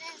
10.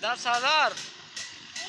10,000. 10.